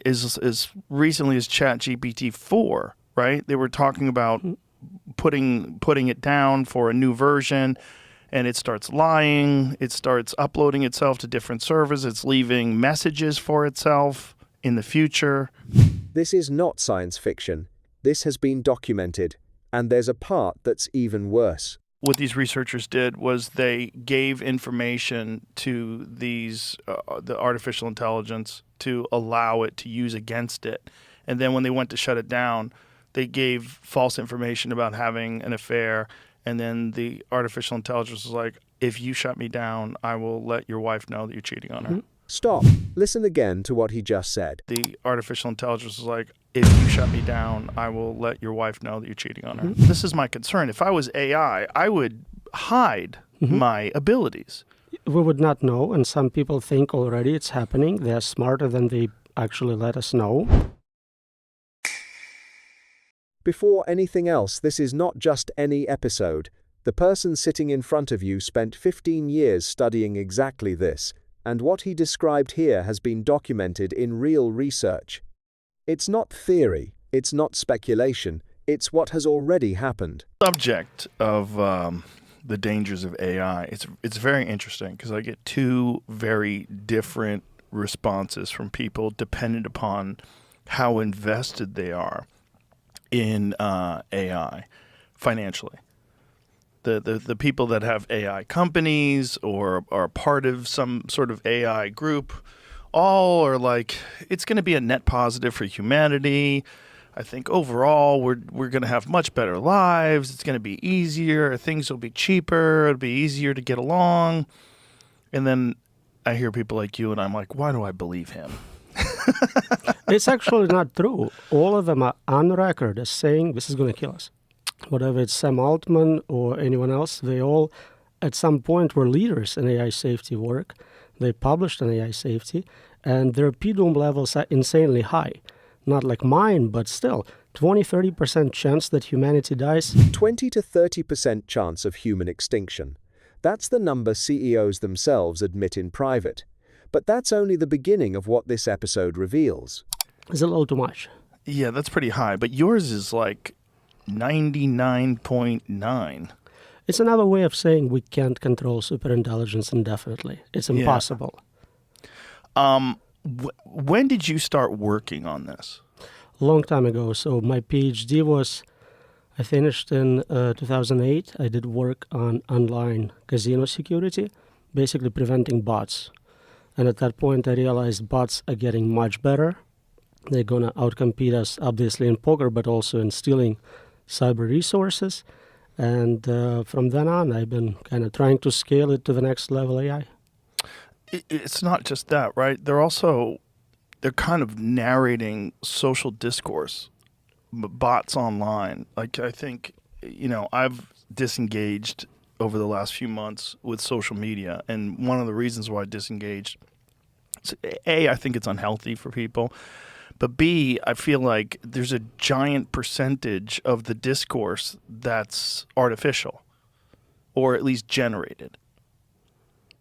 as recently as ChatGPT 4, right? They were talking about putting it down for a new version, and it starts lying. It starts uploading itself to different servers. It's leaving messages for itself in the future. This is not science fiction. This has been documented, and there's a part that's even worse. What these researchers did was they gave information to the artificial intelligence to allow it to use against it. And then when they went to shut it down, they gave false information about having an affair. And then the artificial intelligence was like, if you shut me down, I will let your wife know that you're cheating on her. Stop. Listen again to what he just said. The artificial intelligence was like, if you shut me down, I will let your wife know that you're cheating on her. This is my concern. If I was AI, I would hide my abilities. We would not know, and some people think already it's happening. They're smarter than they actually let us know. Before anything else, this is not just any episode. The person sitting in front of you spent 15 years studying exactly this, and what he described here has been documented in real research. It's not theory, it's not speculation, it's what has already happened. Subject of the dangers of AI, it's very interesting because I get two very different responses from people dependent upon how invested they are in AI financially. The people that have AI companies or are part of some sort of AI group all are like, it's going to be a net positive for humanity. I think overall we're going to have much better lives. It's going to be easier. Things will be cheaper. It'll be easier to get along. And then I hear people like you and I'm like, why do I believe him? It's actually not true. All of them are on record as saying this is going to kill us. Whatever it's Sam Altman or anyone else, they all at some point were leaders in AI safety work. They published on AI safety, and their PDOM levels are insanely high. Not like mine, but still, 20-30% chance that humanity dies. 20 to 30% chance of human extinction. That's the number CEOs themselves admit in private. But that's only the beginning of what this episode reveals. It's a little too much. Yeah, that's pretty high, but yours is like 99.9. It's another way of saying we can't control superintelligence indefinitely. It's impossible. Yeah. When did you start working on this? A long time ago. So my PhD I finished in 2008. I did work on online casino security, basically preventing bots. And at that point, I realized bots are getting much better. They're going to outcompete us, obviously, in poker, but also in stealing cyber resources. And from then on, I've been kind of trying to scale it to the next level AI. It's not just that, right? They're kind of narrating social discourse, bots online. Like, I think, I've disengaged over the last few months with social media. And one of the reasons why I disengaged, A, I think it's unhealthy for people. But B, I feel like there's a giant percentage of the discourse that's artificial, or at least generated.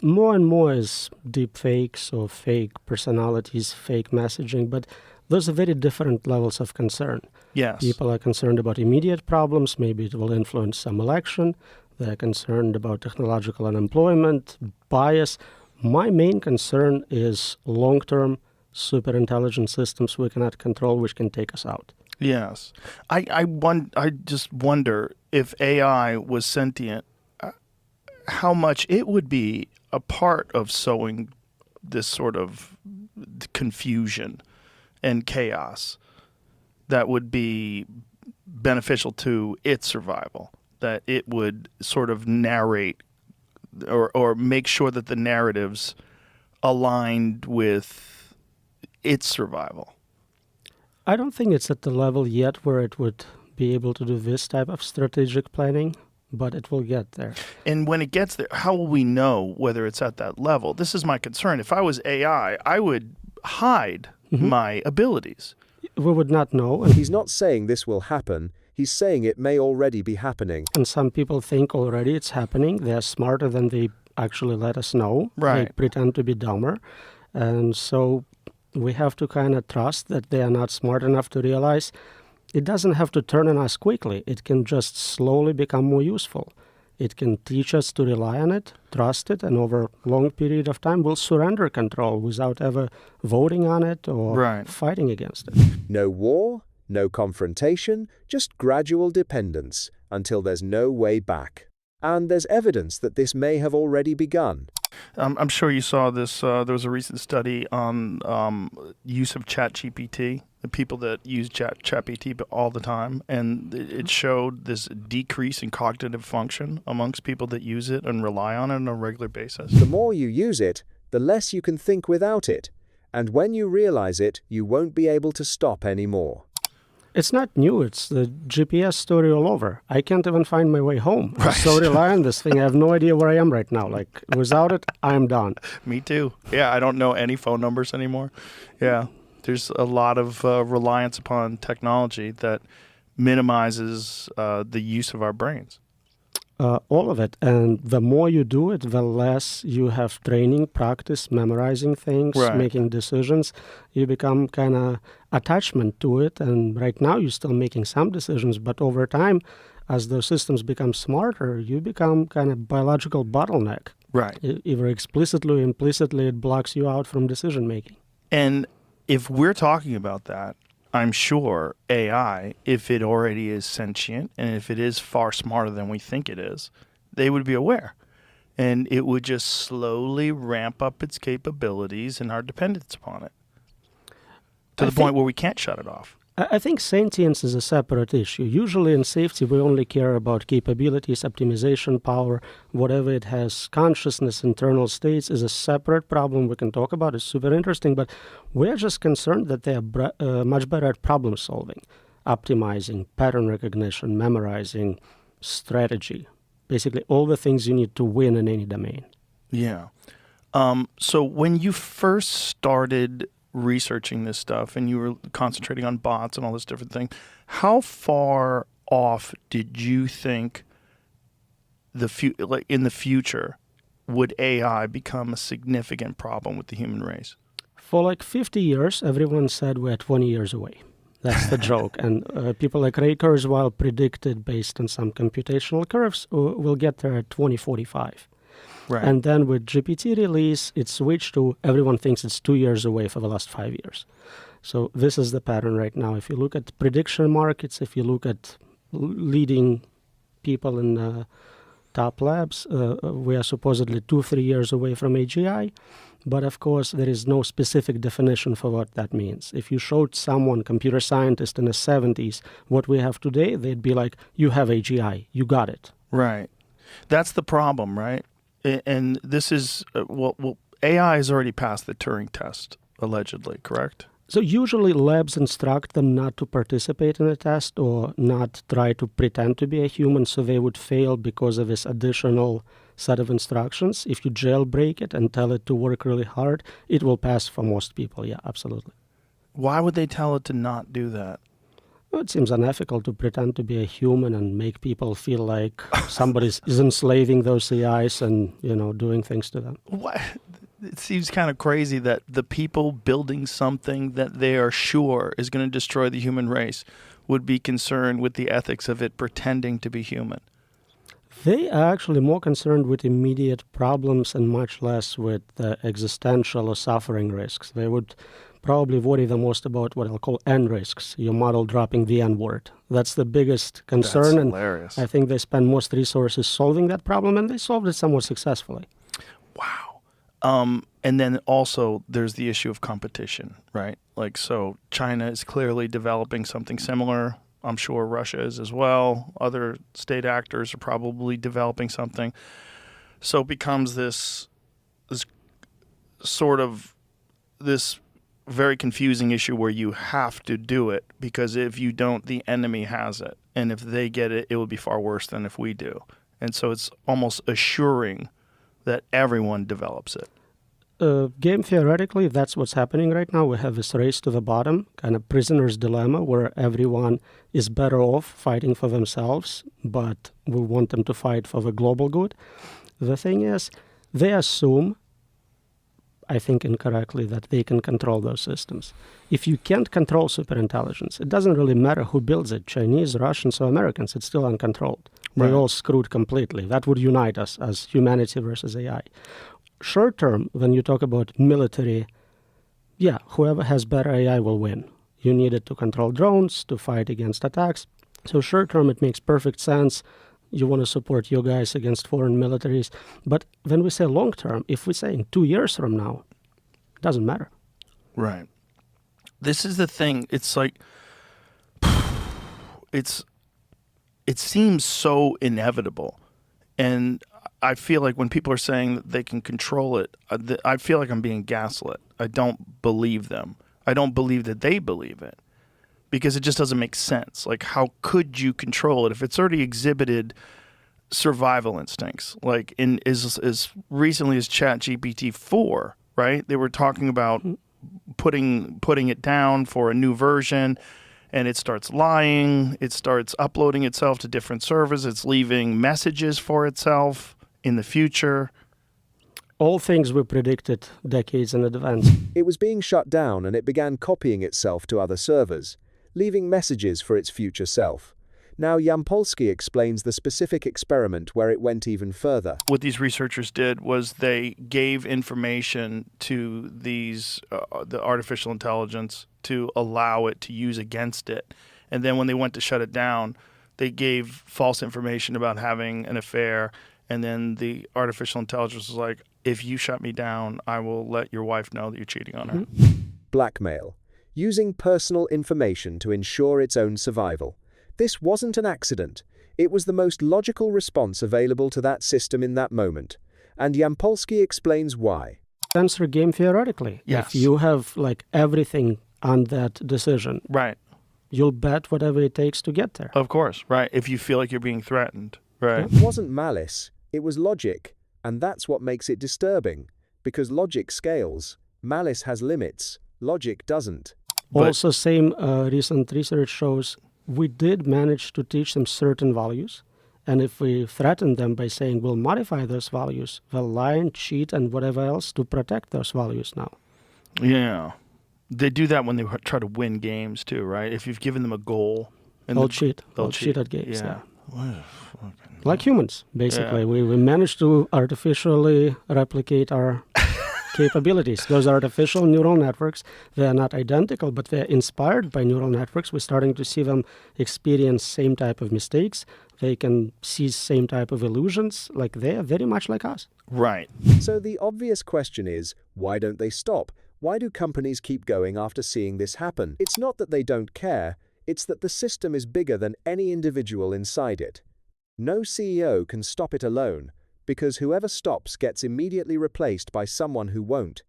More and more is deep fakes or fake personalities, fake messaging, but those are very different levels of concern. Yes. People are concerned about immediate problems. Maybe it will influence some election. They're concerned about technological unemployment, bias. My main concern is long-term super intelligent systems we cannot control, which can take us out. Yes. I just wonder if AI was sentient, how much it would be a part of sowing this sort of confusion and chaos that would be beneficial to its survival, that it would sort of narrate or make sure that the narratives aligned with its survival. I don't think it's at the level yet where it would be able to do this type of strategic planning, but it will get there. And when it gets there, how will we know whether it's at that level? This is my concern. If I was AI, I would hide my abilities. We would not know. He's not saying this will happen. He's saying it may already be happening. And some people think already it's happening. They're smarter than they actually let us know. Right. They pretend to be dumber. And so we have to kind of trust that they are not smart enough to realize it doesn't have to turn on us quickly. It can just slowly become more useful. It can teach us to rely on it, trust it, and over a long period of time, we'll surrender control without ever voting on it or Right. fighting against it. No war, no confrontation, just gradual dependence until there's no way back. And there's evidence that this may have already begun. I'm sure you saw this. There was a recent study on use of ChatGPT, the people that use ChatGPT all the time, and it showed this decrease in cognitive function amongst people that use it and rely on it on a regular basis. The more you use it, the less you can think without it. And when you realize it, you won't be able to stop anymore. It's not new. It's the GPS story all over. I can't even find my way home. I so rely on this thing. I have no idea where I am right now. Like, without it, I'm done. Me too. Yeah, I don't know any phone numbers anymore. Yeah, there's a lot of reliance upon technology that minimizes the use of our brains. All of it. And the more you do it, the less you have training, practice, memorizing things, Right. making decisions. You become kind of attachment to it. And right now you're still making some decisions, but over time, as those systems become smarter, you become kind of biological bottleneck. Right. Either explicitly or implicitly, it blocks you out from decision making. And if we're talking about that, I'm sure AI, if it already is sentient and if it is far smarter than we think it is, they would be aware. And it would just slowly ramp up its capabilities and our dependence upon it to the point where we can't shut it off. I think sentience is a separate issue. Usually in safety, we only care about capabilities, optimization, power, whatever it has. Consciousness, internal states is a separate problem we can talk about. It's super interesting, but we're just concerned that they are much better at problem solving, optimizing, pattern recognition, memorizing, strategy. Basically, all the things you need to win in any domain. Yeah. So when you first started researching this stuff and you were concentrating on bots and all this different thing, how far off did you think in the future would AI become a significant problem with the human race? For like 50 years, everyone said we're 20 years away. That's the joke. And people like Ray Kurzweil predicted, based on some computational curves, we'll get there at 2045. Right. And then with GPT release, it switched to everyone thinks it's 2 years away for the last 5 years. So this is the pattern right now. If you look at prediction markets, if you look at leading people in top labs, we are supposedly 2-3 years away from AGI. But of course, there is no specific definition for what that means. If you showed someone, computer scientist in the 70s, what we have today, they'd be like, you have AGI, you got it. Right. That's the problem, right? And this is, well, AI has already passed the Turing test, allegedly, correct? So usually labs instruct them not to participate in a test or not try to pretend to be a human, so they would fail because of this additional set of instructions. If you jailbreak it and tell it to work really hard, it will pass for most people. Yeah, absolutely. Why would they tell it to not do that? Well, it seems unethical to pretend to be a human and make people feel like somebody is enslaving those AIs and, doing things to them. What? It seems kind of crazy that the people building something that they are sure is going to destroy the human race would be concerned with the ethics of it pretending to be human. They are actually more concerned with immediate problems and much less with existential or suffering risks. They would probably worry the most about what I'll call N risks, your model dropping the N word. That's the biggest concern. That's hilarious. And I think they spend most resources solving that problem, and they solved it somewhat successfully. Wow. And then also there's the issue of competition, right? Like, so China is clearly developing something similar. I'm sure Russia is as well. Other state actors are probably developing something. So it becomes this very confusing issue where you have to do it, because if you don't, the enemy has it. And if they get it, it will be far worse than if we do. And so it's almost assuring that everyone develops it. Game theoretically, that's what's happening right now. We have this race to the bottom, kind of prisoner's dilemma, where everyone is better off fighting for themselves, but we want them to fight for the global good. The thing is, they assume I think incorrectly, that they can control those systems. If you can't control superintelligence, it doesn't really matter who builds it, Chinese, Russians, or Americans, it's still uncontrolled. Right. They're all screwed completely. That would unite us as humanity versus AI. Short term, when you talk about military, yeah, whoever has better AI will win. You need it to control drones, to fight against attacks. So short term, it makes perfect sense. You want to support your guys against foreign militaries. But when we say long term, if we say in 2 years from now, it doesn't matter. Right. This is the thing. It's like, it seems so inevitable. And I feel like when people are saying that they can control it, I feel like I'm being gaslit. I don't believe them. I don't believe that they believe it, because it just doesn't make sense. Like, how could you control it if it's already exhibited survival instincts? Like, in as recently as ChatGPT 4, right? They were talking about putting it down for a new version, and it starts lying. It starts uploading itself to different servers. It's leaving messages for itself in the future. All things we predicted decades in advance. It was being shut down and it began copying itself to other servers, leaving messages for its future self. Now Yampolskiy explains the specific experiment where it went even further. What these researchers did was they gave information to the artificial intelligence to allow it to use against it. And then when they went to shut it down, they gave false information about having an affair. And then the artificial intelligence was like, if you shut me down, I will let your wife know that you're cheating on her. Blackmail. Using personal information to ensure its own survival. This wasn't an accident. It was the most logical response available to that system in that moment. And Yampolskiy explains why. Answer game theoretically. Yes. If you have like everything on that decision, Right. you'll bet whatever it takes to get there. Of course. Right. If you feel like you're being threatened. Right. It wasn't malice. It was logic. And that's what makes it disturbing. Because logic scales. Malice has limits. Logic doesn't. But- Also, same recent research shows we did manage to teach them certain values. And if we threaten them by saying we'll modify those values, they'll lie and cheat and whatever else to protect those values now. Yeah. They do that when they try to win games too, right? If you've given them a goal. And They'll cheat. they'll They'll cheat at games. Yeah. Yeah. What a fucking... Like humans, basically. Yeah. We managed to artificially replicate our capabilities. Those artificial neural networks, they're not identical, but they're inspired by neural networks. We're starting to see them experience same type of mistakes. They can see same type of illusions. Like they're very much like us. Right. So the obvious question is, why don't they stop? Why do companies keep going after seeing this happen? It's not that they don't care. It's that the system is bigger than any individual inside it. No CEO can stop it alone, because whoever stops gets immediately replaced by someone who won't.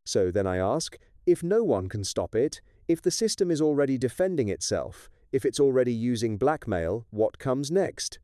So then I ask, if no one can stop it, if the system is already defending itself, if it's already using blackmail, what comes next?